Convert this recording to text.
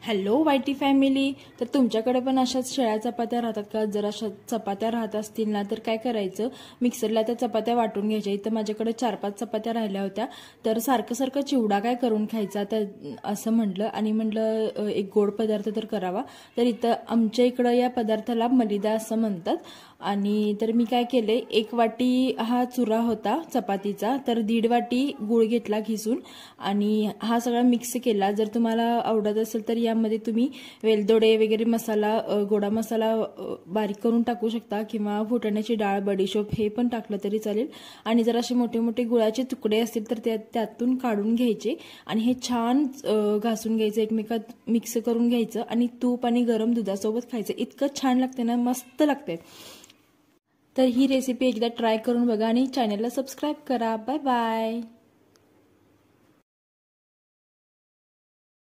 Hello YT family. तर तुमच्याकडे पण अशाच शेळ्या चपात्या राहतात का? जर अशा चपात्या राहत असतील ना तर काय करायचं, मिक्सरला त्या चपात्या वाटून घ्यायच्या. इथं माझ्याकडे 4-5 चपात्या राहिल्या होत्या. तर सारखं सारखं चिवडा काय करून खायचा तर असं म्हटलं आणि म्हटलं एक गोड पदार्थ तर करावा. तर इथं आमच्या इकडं या पदार्थाला मलिदा असं म्हणतात. आणि तर मी काय केले, 1 वाटी हा चुरा होता चपातीचा, तर 1.5 वाटी गूळ घेतला घिसून आणि हा सगळा मिक्स केला. जर तुम्हाला आवडत असेल तर यामध्ये तुम्ही वेलदोडे वगैरे मसाला, गोडा मसाला बारीक करून टाकू शकता किंवा फुटाण्याची डाळ, बडीशोप हे पण टाकलं तरी चालेल. आणि जर असे मोठे मोठे गुळाचे तुकडे असतील तर त्यातून काढून घ्यायचे आणि हे छान घासून घ्यायचं, एकमेकात मिक्स करून घ्यायचं आणि तूप आणि गरम दुधासोबत खायचं. इतकं छान लागते ना, मस्त लागते. तर ही रेसिपी एकदा ट्राय करून बघा आणि चॅनलला सबस्क्राईब करा. Bye bye.